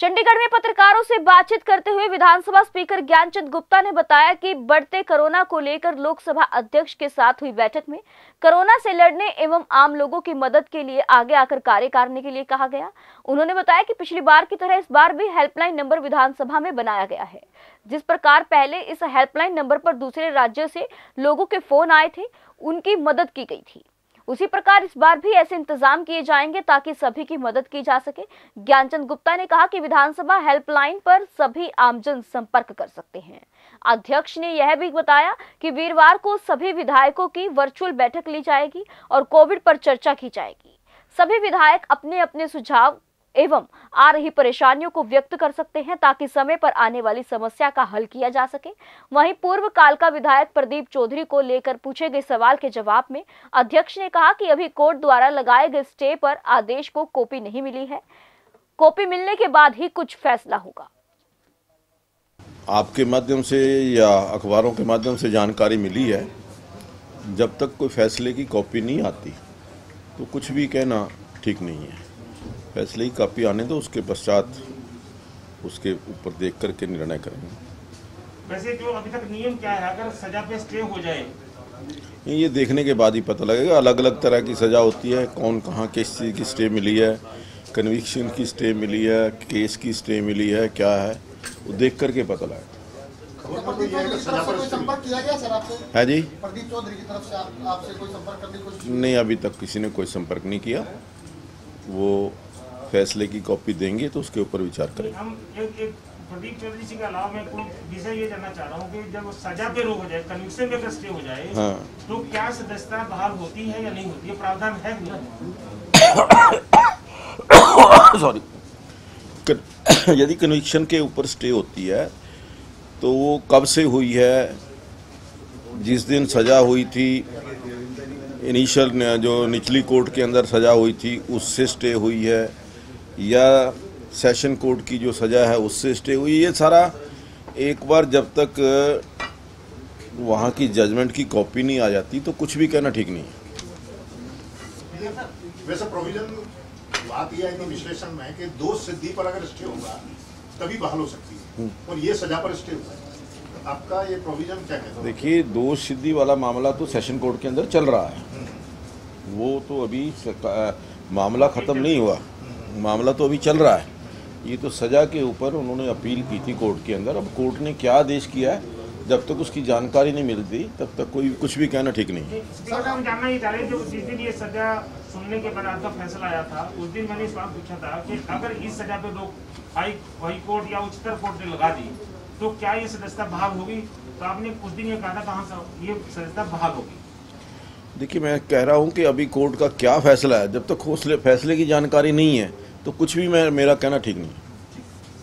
चंडीगढ़ में पत्रकारों से बातचीत करते हुए विधानसभा स्पीकर ज्ञानचंद गुप्ता ने बताया कि बढ़ते कोरोना को लेकर लोकसभा अध्यक्ष के साथ हुई बैठक में कोरोना से लड़ने एवं आम लोगों की मदद के लिए आगे आकर कार्य करने के लिए कहा गया। उन्होंने बताया कि पिछली बार की तरह इस बार भी हेल्पलाइन नंबर विधानसभा में बनाया गया है। जिस प्रकार पहले इस हेल्पलाइन नंबर पर दूसरे राज्यों से लोगों के फोन आए थे, उनकी मदद की गई थी, उसी प्रकार इस बार भी ऐसे इंतजाम किए जाएंगे ताकि सभी की मदद की जा सके। ज्ञानचंद गुप्ता ने कहा कि विधानसभा हेल्पलाइन पर सभी आमजन संपर्क कर सकते हैं। अध्यक्ष ने यह भी बताया कि वीरवार को सभी विधायकों की वर्चुअल बैठक ली जाएगी और कोविड पर चर्चा की जाएगी। सभी विधायक अपने अपने सुझाव एवं आ रही परेशानियों को व्यक्त कर सकते हैं ताकि समय पर आने वाली समस्या का हल किया जा सके। वहीं पूर्व काल का विधायक प्रदीप चौधरी को लेकर पूछे गए सवाल के जवाब में अध्यक्ष ने कहा कि अभी कोर्ट द्वारा लगाए गए स्टे पर आदेश को कॉपी नहीं मिली है, कॉपी मिलने के बाद ही कुछ फैसला होगा। आपके माध्यम से या अखबारों के माध्यम से जानकारी मिली है, जब तक कोई फैसले की कॉपी नहीं आती तो कुछ भी कहना ठीक नहीं है। फैसले की कॉपी आने दो, उसके पश्चात उसके ऊपर देख करके निर्णय करेंगे। वैसे जो अभी तक नियम क्या है, अगर सजा पे स्टे हो जाए? ये देखने के बाद ही पता लगेगा। अलग अलग तरह की सजा होती है, कौन कहाँ किस चीज़ की स्टे मिली है, कन्विक्शन की स्टे मिली है, केस की स्टे मिली है, क्या है, वो देख करके पता लगेगा। है जी? प्रदीप चौधरी की तरफ से आपसे कोई संपर्क करने की कोशिश? नहीं, अभी तक किसी ने कोई संपर्क नहीं किया। वो फैसले की कॉपी देंगे तो उसके ऊपर विचार करेंगे। हम एक प्रदीप चौधरी जी के अलावा मैं कोई विषय ये जानना चाह रहा हूँ कि जब सजा पे रोक हो जाए, कन्विक्शन पे अगर स्टे हो जाए, हाँ, तो क्या सदस्यता बहाल होती है या नहीं होती है? प्रावधान है सॉरी। यदि कन्विक्शन के ऊपर स्टे होती है तो वो कब से हुई है? जिस दिन सजा हुई थी, इनिशियल जो निचली कोर्ट के अंदर सजा हुई थी उससे स्टे हुई है, या सेशन कोर्ट की जो सजा है उससे स्टे हुई? ये सारा एक बार जब तक वहाँ की जजमेंट की कॉपी नहीं आ जाती तो कुछ भी कहना ठीक नहीं है। वैसे प्रोविजन बात यह है कि विश्लेषण में कि दोष सिद्धि पर अगर स्टे होगा तभी बहाल हो सकती है, और ये सजा पर स्टे हुआ है। आपका ये प्रोविजन क्या कहता है? देखिए, दोष सिद्धि वाला मामला तो सेशन कोर्ट के अंदर चल रहा है, वो तो अभी मामला ख़त्म नहीं हुआ, मामला तो अभी चल रहा है। ये तो सज़ा के ऊपर उन्होंने अपील की थी कोर्ट के अंदर। अब कोर्ट ने क्या आदेश किया है, जब तक उसकी जानकारी नहीं मिलती तब तक कोई कुछ भी कहना ठीक नहीं है। सर, हम जानना ही चाह रहे हैं, जो जिस दिन ये सजा सुनने के बाद आपका फैसला आया था, उस दिन मैंने सवाल पूछा था कि अगर इस सजा पे रोक हाई कोर्ट या उच्चतर कोर्ट ने लगा दी तो क्या ये सदस्यता बहाल होगी? तो आपने उस दिन ये कहा था कहाँ से ये सदस्यता बहाल होगी? देखिए, मैं कह रहा हूँ कि अभी कोर्ट का क्या फैसला है, जब तक फैसले की जानकारी नहीं है तो कुछ भी मेरा कहना ठीक नहीं है।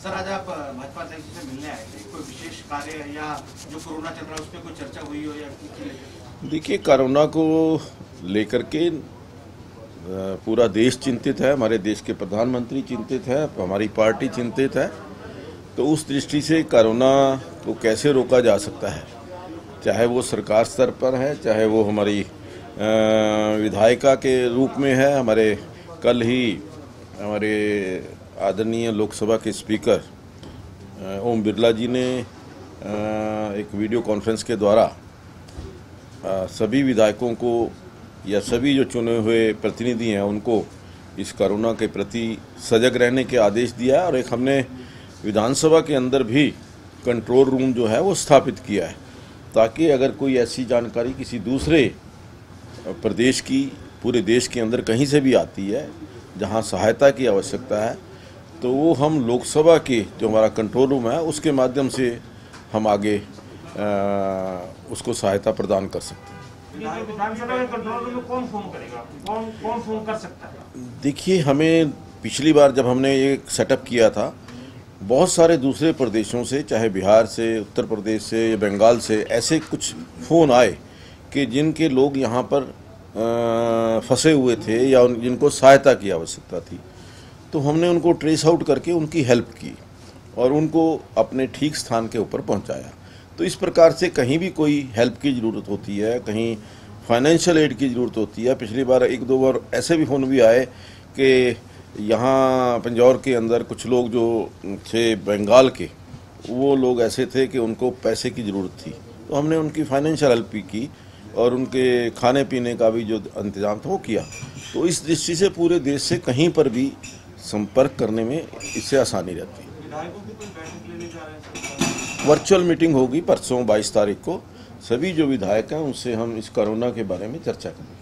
सर, आज आप भाजपा अध्यक्ष से मिलने आए थे, कोई विशेष कार्य या जो कोरोना चल रहा है उस पर कोई चर्चा हुई हो या? देखिए, कोरोना को लेकर के पूरा देश चिंतित है, हमारे देश के प्रधानमंत्री चिंतित है, हमारी पार्टी चिंतित है। तो उस दृष्टि से कोरोना को कैसे रोका जा सकता है, चाहे वो सरकार स्तर पर है, चाहे वो हमारी विधायिका के रूप में है। हमारे कल ही हमारे आदरणीय लोकसभा के स्पीकर ओम बिरला जी ने एक वीडियो कॉन्फ्रेंस के द्वारा सभी विधायकों को या सभी जो चुने हुए प्रतिनिधि हैं उनको इस कोरोना के प्रति सजग रहने के आदेश दिया है। और एक हमने विधानसभा के अंदर भी कंट्रोल रूम जो है वो स्थापित किया है, ताकि अगर कोई ऐसी जानकारी किसी दूसरे प्रदेश की पूरे देश के अंदर कहीं से भी आती है जहां सहायता की आवश्यकता है, तो वो हम लोकसभा के जो हमारा कंट्रोल रूम है उसके माध्यम से हम आगे उसको सहायता प्रदान कर सकते हैं। विधानसभा के कंट्रोल रूम में कौन फोन करेगा, कौन फोन कर सकता है? देखिए, हमें पिछली बार जब हमने ये सेटअप किया था, बहुत सारे दूसरे प्रदेशों से, चाहे बिहार से, उत्तर प्रदेश से या बंगाल से, ऐसे कुछ फ़ोन आए कि जिनके लोग यहाँ पर फंसे हुए थे या जिनको सहायता की आवश्यकता थी। तो हमने उनको ट्रेस आउट करके उनकी हेल्प की और उनको अपने ठीक स्थान के ऊपर पहुँचाया। तो इस प्रकार से कहीं भी कोई हेल्प की ज़रूरत होती है, कहीं फाइनेंशियल एड की ज़रूरत होती है। पिछली बार एक दो बार ऐसे भी फ़ोन भी आए कि यहाँ पिंजौर के अंदर कुछ लोग जो थे बंगाल के, वो लोग ऐसे थे कि उनको पैसे की ज़रूरत थी, तो हमने उनकी फाइनेंशियल हेल्प की और उनके खाने पीने का भी जो इंतज़ाम था वो किया। तो इस दृष्टि से पूरे देश से कहीं पर भी संपर्क करने में इससे आसानी रहती है। विधायकों की कोई बैठक लेने जा रहे हैं? वर्चुअल मीटिंग होगी परसों 22 तारीख को, सभी जो विधायक हैं उनसे हम इस कोरोना के बारे में चर्चा करेंगे।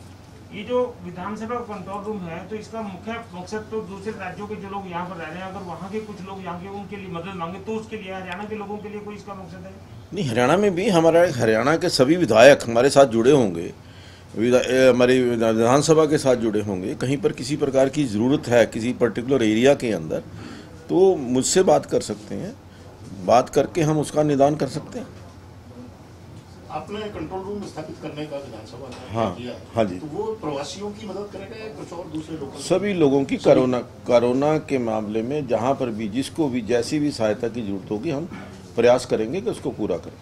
ये जो विधानसभा कंट्रोल रूम है, तो इसका मुख्य मकसद तो दूसरे राज्यों के जो लोग यहाँ पर रह रहे हैं, अगर वहाँ के कुछ लोग यहाँ के उनके लिए मदद मांगे तो उसके लिए हरियाणा के लोगों के लिए कोई इसका मकसद है? नहीं, हरियाणा में भी हरियाणा के सभी विधायक हमारे साथ जुड़े होंगे, हमारी विधानसभा के साथ जुड़े होंगे। कहीं पर किसी प्रकार की ज़रूरत है किसी पर्टिकुलर एरिया के अंदर, तो मुझसे बात कर सकते हैं, बात करके हम उसका निदान कर सकते हैं। आपने कंट्रोल रूम स्थापित करने का विधानसभा में किया है। हाँ जी। तो वो प्रवासियों की मदद करेगा या कुछ और दूसरे लोगों? सभी लोगों की कोरोना के मामले में जहाँ पर भी जिसको भी जैसी भी सहायता की जरूरत होगी हम प्रयास करेंगे कि उसको पूरा करें।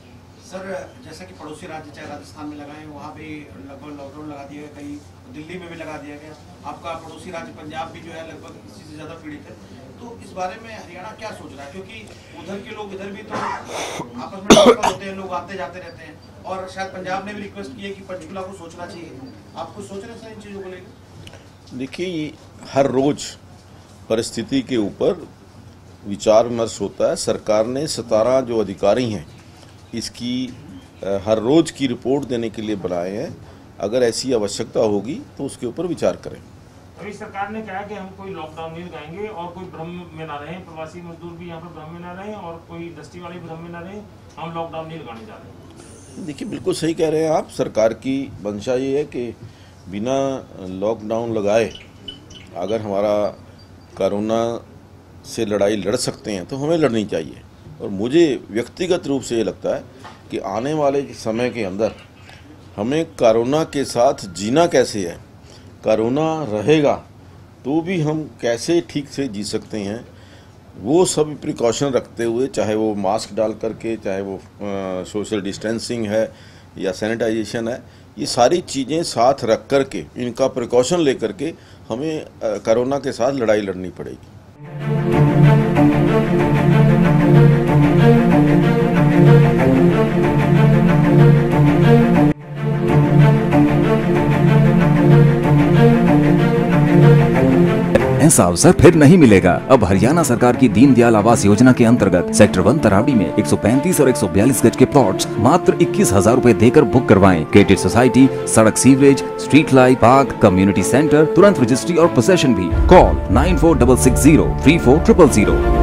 सर, जैसा कि पड़ोसी राज्य चाहे राजस्थान में लगाए, वहाँ भी लगभग लॉकडाउन लगा दिया गया, कहीं दिल्ली में भी लगा दिया गया। आपका पड़ोसी राज्य पंजाब भी जो है लगभग इसी से ज़्यादा पीड़ित है। तो इस बारे में हरियाणा क्या सोच रहा है? क्योंकि उधर के लोग इधर भी तो आपस में टक्कर होते हैं, लोग आते जाते रहते हैं, और शायद पंजाब ने भी रिक्वेस्ट की है कि पंचकुला को सोचना चाहिए। आप कुछ सोच रहे हैं इन चीज़ों को लेकर? देखिए, हर रोज परिस्थिति के ऊपर विचार विमर्श होता है। सरकार ने 17 जो अधिकारी हैं इसकी हर रोज की रिपोर्ट देने के लिए बनाए हैं। अगर ऐसी आवश्यकता होगी तो उसके ऊपर विचार करें। अभी सरकार ने कहा कि हम कोई लॉकडाउन नहीं लगाएंगे और कोई भ्रम में ना रहें, प्रवासी मजदूर भी यहाँ पर भ्रम में ना रहें और कोई दस्ती वाले भ्रम में ना रहें, हम लॉकडाउन नहीं लगाने जा रहे। देखिए, बिल्कुल सही कह रहे हैं आप। सरकार की मंशा ये है कि बिना लॉकडाउन लगाए अगर हमारा कोरोना से लड़ाई लड़ सकते हैं तो हमें लड़नी चाहिए। और मुझे व्यक्तिगत रूप से ये लगता है कि आने वाले समय के अंदर हमें कोरोना के साथ जीना कैसे है, कोरोना रहेगा तो भी हम कैसे ठीक से जी सकते हैं, वो सब प्रिकॉशन रखते हुए, चाहे वो मास्क डाल करके, चाहे वो सोशल डिस्टेंसिंग है या सैनिटाइजेशन है, ये सारी चीज़ें साथ रख करके, इनका प्रिकॉशन लेकर के हमें कोरोना के साथ लड़ाई लड़नी पड़ेगी। ऐसा अवसर फिर नहीं मिलेगा। अब हरियाणा सरकार की दीनदयाल आवास योजना के अंतर्गत सेक्टर 1 तरावड़ी में 135 और 142 गज के प्लॉट्स मात्र 21,000 रुपए देकर बुक करवाएं। क्रेडिट सोसाइटी, सड़क, sewerage, street light, park, community centre, तुरंत रजिस्ट्री और पोसेशन भी। कॉल 9466034000।